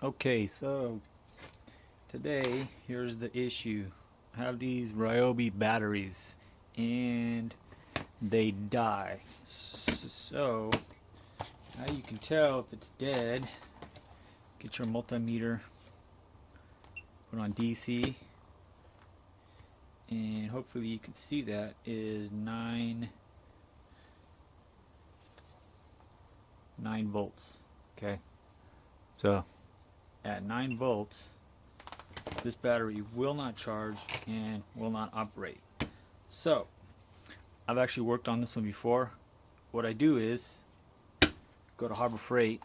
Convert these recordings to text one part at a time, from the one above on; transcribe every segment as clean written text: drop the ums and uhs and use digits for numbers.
Okay, so today here's the issue. I have these Ryobi batteries and they die. So how you can tell if it's dead, get your multimeter, put on DC, and hopefully you can see that is 9 volts. Okay, so at 9 volts this battery will not charge and will not operate. So I've actually worked on this one before. What I do is go to Harbor Freight,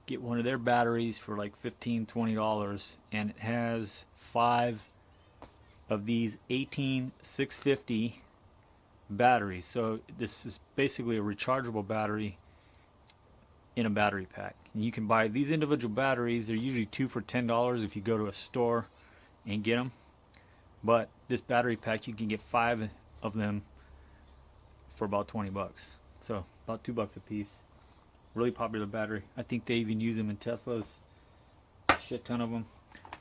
get one of their batteries for like $15–20, and it has 5 of these 18650 batteries. So this is basically a rechargeable battery in a battery pack. And you can buy these individual batteries. They're usually 2 for $10 if you go to a store and get them. But this battery pack, you can get 5 of them for about 20 bucks. So about $2 a piece. Really popular battery. I think they even use them in Teslas. Shit ton of them.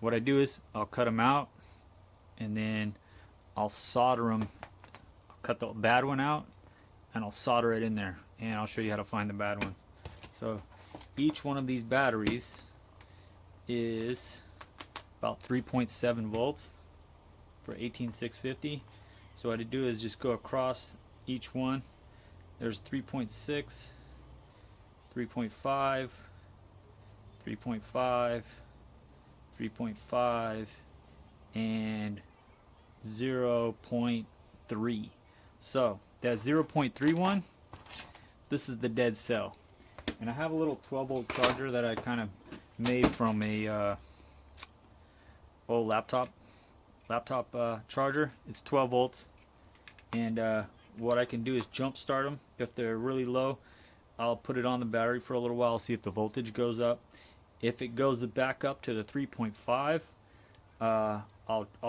What I do is I'll cut them out and then I'll solder them. I'll cut the bad one out and I'll solder it in there, and I'll show you how to find the bad one. So each one of these batteries is about 3.7 volts for 18650. So what I do is just go across each one. There's 3.6, 3.5, 3.5, 3.5, and 0.3. So that 0.31, this is the dead cell. And I have a little 12-volt charger that I kind of made from a old laptop charger. It's 12 volts, and what I can do is jump start them. If they're really low, I'll put it on the battery for a little while, see if the voltage goes up. If it goes back up to the 3.5, I'll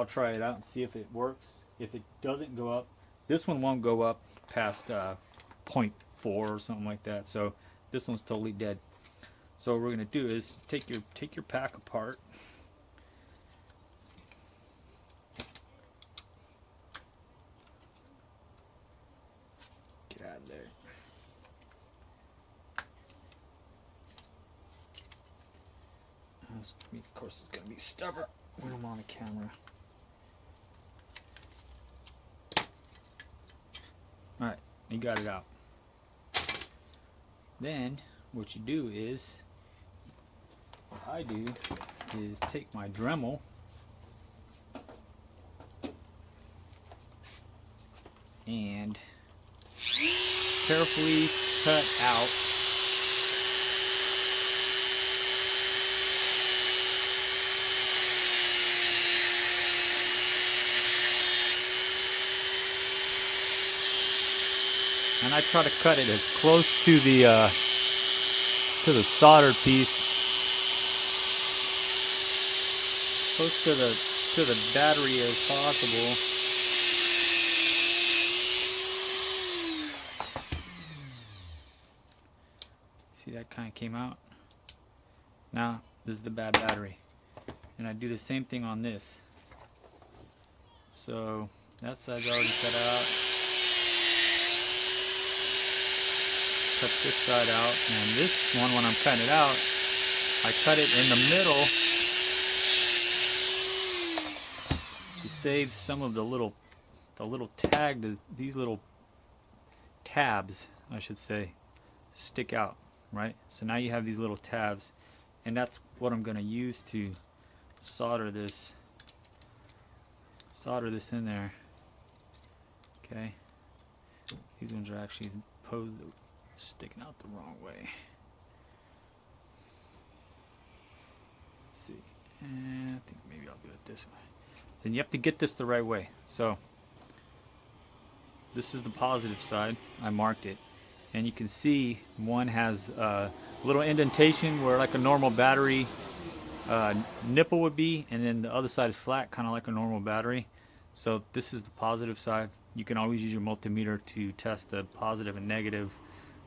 try it out and see if it works. If it doesn't go up, this one won't go up past 0.4 or something like that. So this one's totally dead. So what we're gonna do is take your pack apart. Get out of there. Of course, it's gonna be stubborn when I'm on the camera. All right, you got it out. Then what you do is, what I do is take my Dremel and carefully cut out and I try to cut it as close to the soldered piece, close to the battery as possible. See, that kind of came out. Now this is the bad battery, and I do the same thing on this. So that side's already cut out. Cut this side out, and this one, when I'm cutting it out, I cut it in the middle to save some of the little tag, these little tabs, I should say, stick out, right? So now you have these little tabs, and that's what I'm going to use to solder this in there. Okay, these ones are actually sticking out the wrong way. Let's see, and I think maybe I'll do it this way. Then you have to get this the right way. So this is the positive side. I marked it, and you can see one has a little indentation where like a normal battery nipple would be, and then the other side is flat, kind of like a normal battery. So this is the positive side. You can always use your multimeter to test the positive and negative.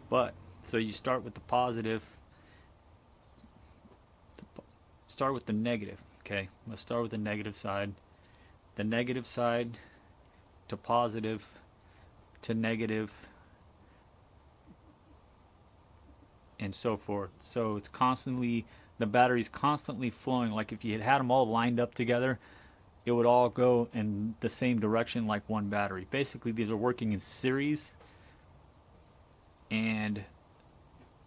But so you start with the positive. start with the negative. Okay, let's start with the negative side. The negative side to positive to negative and so forth. So it's constantly, the battery's constantly flowing. Like if you had them all lined up together, it would all go in the same direction like one battery. Basically, these are working in series, and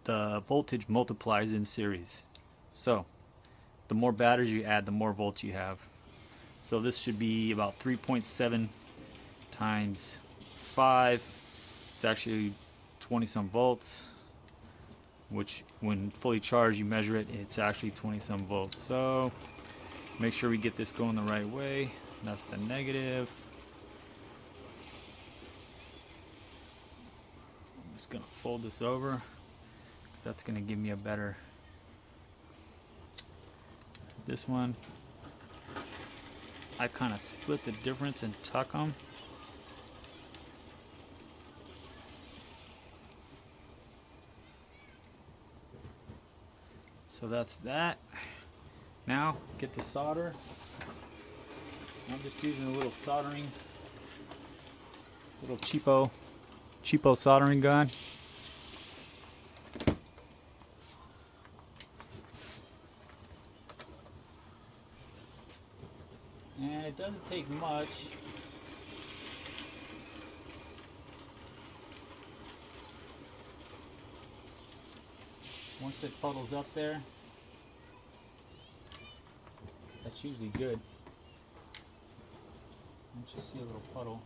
the voltage multiplies in series. So the more batteries you add, the more volts you have. So this should be about 3.7 times 5. It's actually 20 some volts, which when fully charged you measure it, it's actually 20 some volts. So make sure we get this going the right way. That's the negative. I'm just gonna fold this over, because that's gonna give me a better, this one I kind of split the difference and tuck them. So that's that. Now get the solder. I'm just using a little soldering, little cheapo soldering gun. And it doesn't take much. Once it puddles up there, that's usually good. Once you see a little puddle.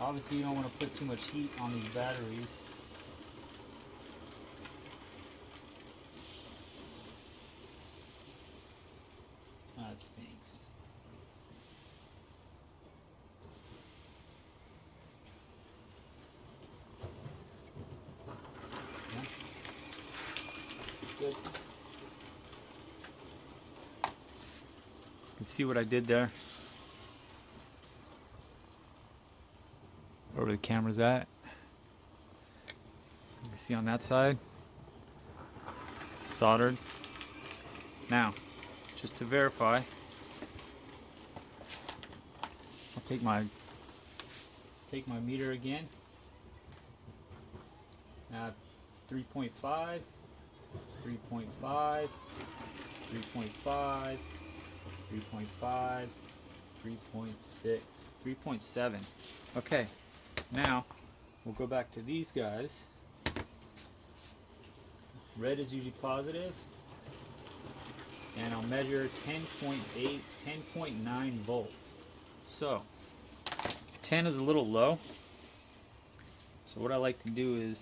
Obviously you don't want to put too much heat on these batteries. That stinks. Yeah. Good. You can see what I did there. Where the camera's at. You can see on that side. Soldered. Now, just to verify, I'll take my meter again. Now 3.5, 3.5, 3.5, 3.5, 3.6, 3.7. Okay, now we'll go back to these guys. Red is usually positive, and I'll measure 10.8, 10.9 volts. So 10 is a little low. So what I like to do is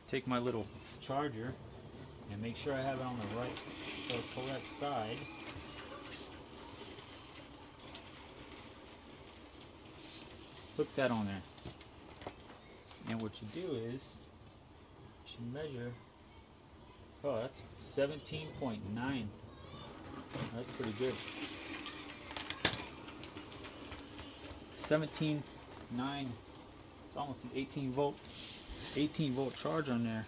take my little charger and make sure I have it on the right, the correct side. Hook that on there. And what you do is you measure, oh, that's 17.9. That's pretty good. 17.9. It's almost an 18 volt charge on there.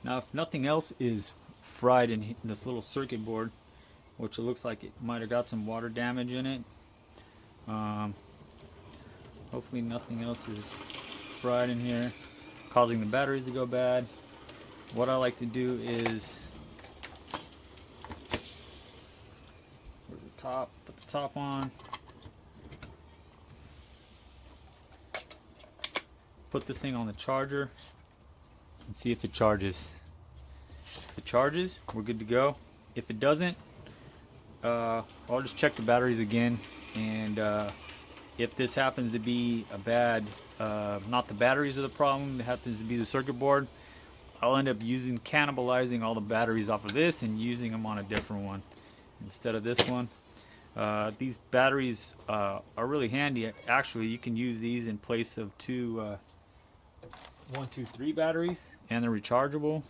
Now if nothing else is fried in this little circuit board, which it looks like it might have got some water damage in it, hopefully nothing else is fried in here causing the batteries to go bad. What I like to do is put the top on, put this thing on the charger and see if it charges. If it charges, we're good to go. If it doesn't, I'll just check the batteries again, and if this happens to be a bad, not the batteries are the problem, it happens to be the circuit board, I'll end up cannibalizing all the batteries off of this and using them on a different one instead of this one. These batteries are really handy. Actually, you can use these in place of 1, 2, 3 batteries, and they're rechargeable.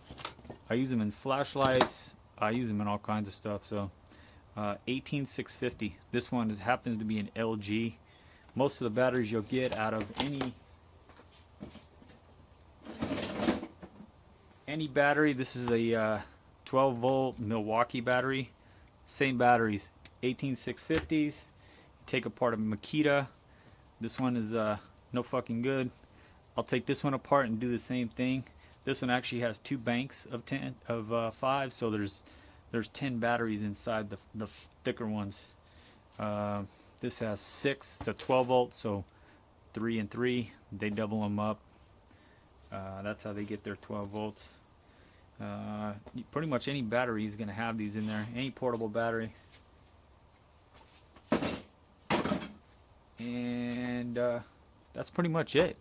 I use them in flashlights. I use them in all kinds of stuff. So 18650. This one happens to be an LG. Most of the batteries you'll get out of any battery. This is a 12 volt Milwaukee battery. Same batteries, 18650s. Take apart a Makita. This one is no fucking good. I'll take this one apart and do the same thing. This one actually has two banks of 5, so there's 10 batteries inside the thicker ones. This has 6 to 12 volts, so 3 and 3. They double them up. That's how they get their 12 volts. Pretty much any battery is going to have these in there. Any portable battery. And that's pretty much it.